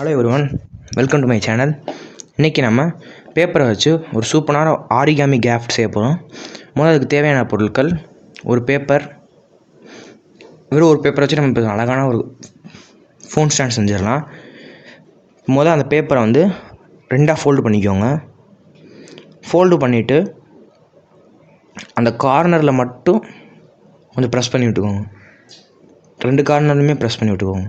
Hello everyone, welcome to my channel. இன்றைக்கி நம்ம பேப்பரை வச்சு ஒரு சூப்பரான ஆரிகாமி கிராஃப்ட் செய்ய போகிறோம். முதல்ல அதுக்கு தேவையான பொருட்கள் ஒரு பேப்பர். வெறும் ஒரு பேப்பரை வச்சு நம்ம இப்போ அழகான ஒரு ஃபோன் ஸ்டாண்ட் செஞ்சிடலாம். முதல்ல அந்த பேப்பரை வந்து ரெண்டாக ஃபோல்டு பண்ணிக்கோங்க. ஃபோல்டு பண்ணிவிட்டு அந்த கார்னரில் மட்டும் கொஞ்சம் ப்ரெஸ் பண்ணி விட்டுக்கோங்க. ரெண்டு கார்னர்லையுமே ப்ரெஸ் பண்ணி விட்டுக்கோங்க.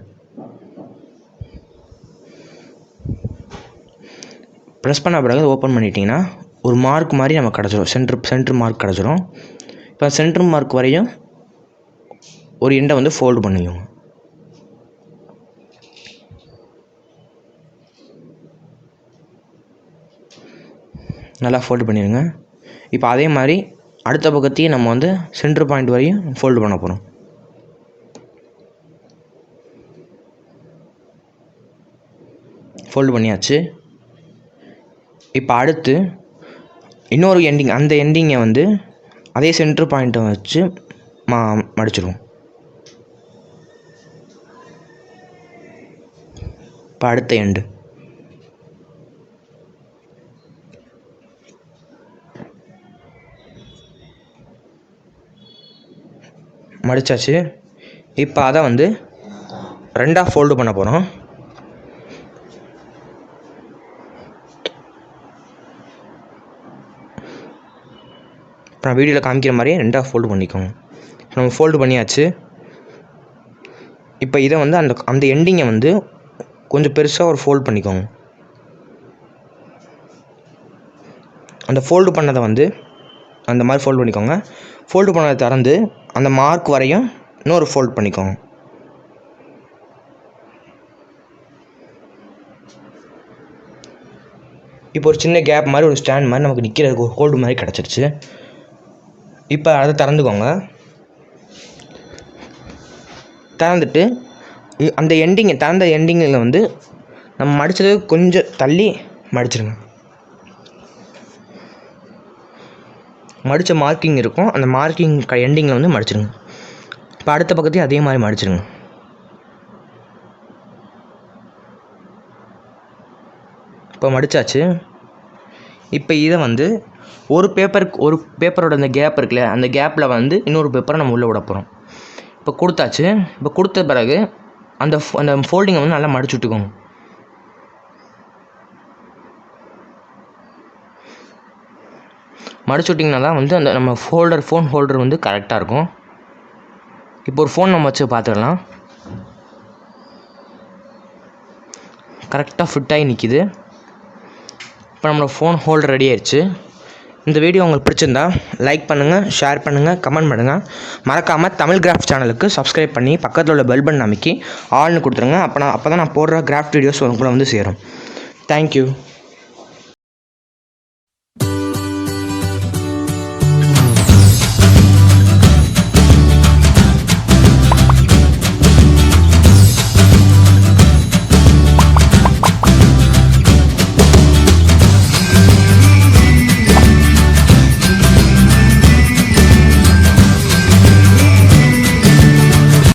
ப்ரெஸ் பண்ண பிறகு ஓப்பன் பண்ணிட்டீங்கன்னா ஒரு மார்க் மாதிரி நமக்கு கிடச்சிரும். சென்ட்ரு மார்க் கிடச்சிரும். இப்போ சென்ட்ரு மார்க் வரையும் ஒரு எண்டை வந்து ஃபோல்டு பண்ணிக்கோங்க. நல்லா ஃபோல்டு பண்ணிடுங்க. இப்போ அதே மாதிரி அடுத்த பக்கத்தையும் நம்ம வந்து சென்ட்ரு பாயிண்ட் வரையும் ஃபோல்டு பண்ண போகிறோம். ஃபோல்டு பண்ணியாச்சு. இப்போ அடுத்து இன்னொரு எண்டிங், அந்த எண்டிங்கை வந்து அதே சென்ட்ரு பாயிண்ட்டை வச்சு மடிச்சிடுவோம். இப்போ அடுத்த எண்டு மடித்தாச்சு. இப்போ அதை வந்து ரெண்டாக ஃபோல்டு பண்ண போகிறோம். இப்போ நான் வீடியோவில் காமிக்கிற மாதிரியே ரெண்டாக ஃபோல்டு பண்ணிக்கோங்க. இப்போ நம்ம ஃபோல்டு பண்ணியாச்சு. இப்போ இதை வந்து அந்த எண்டிங்கை வந்து கொஞ்சம் பெருசாக ஒரு ஃபோல்டு பண்ணிக்கோங்க. அந்த ஃபோல்டு பண்ணதை வந்து அந்த மாதிரி ஃபோல்டு பண்ணிக்கோங்க. ஃபோல்டு பண்ணதை திறந்து அந்த மார்க் வரையும் இன்னொரு ஃபோல்டு பண்ணிக்கோங்க. இப்போ ஒரு சின்ன கேப் மாதிரி ஒரு ஸ்டாண்ட் மாதிரி நமக்கு நிற்கிறதுக்கு ஒரு ஹோல்டு மாதிரி கிடச்சிருச்சு. இப்போ அதை திறந்துக்கோங்க. திறந்துட்டு அந்த திறந்த எண்டிங்கில் வந்து நம்ம மடித்தது கொஞ்சம் தள்ளி மடிச்சிருங்க. மடித்த மார்க்கிங் இருக்கும், அந்த மார்க்கிங் எண்டிங்கில் வந்து மடிச்சிருங்க. இப்போ அடுத்த பக்கத்தையும் அதே மாதிரி மடிச்சிருங்க. இப்போ மடித்தாச்சு. இப்போ இதை வந்து ஒரு பேப்பரோட அந்த கேப் இருக்குல்ல, அந்த கேப்பில் வந்து இன்னொரு பேப்பரை நம்ம உள்ளே விட போகிறோம். இப்போ கொடுத்தாச்சு. இப்போ கொடுத்த பிறகு அந்த ஃபோல்டிங்கை வந்து நல்லா மடிச்சு விட்டுக்கோங்க. மடிச்சு விட்டிங்கன்னா தான் வந்து அந்த நம்ம ஃபோன் ஹோல்டர் வந்து கரெக்டாக இருக்கும். இப்போ ஒரு ஃபோன் நம்ம வச்சு பார்த்துடலாம். கரெக்டாக ஃபிட்டாகி நிற்கிது. இப்போ நம்மளோட ஃபோன் ஹோல்டர் ரெடி ஆயிடுச்சு. இந்த வீடியோ உங்களுக்கு பிடிச்சிருந்தா லைக் பண்ணுங்கள், ஷேர் பண்ணுங்கள், கமெண்ட் பண்ணுங்கள். மறக்காமல் தமிழ் கிராஃப்ட் சேனலுக்கு சப்ஸ்கிரைப் பண்ணி பக்கத்தில் உள்ள பெல் பட்டன் அமைக்கி ஆல்னு கொடுத்துருங்க. அப்போ தான் நான் போடுற கிராஃப்ட் வீடியோஸ் உங்களுக்குள்ள வந்து சேரும். தேங்க்யூ.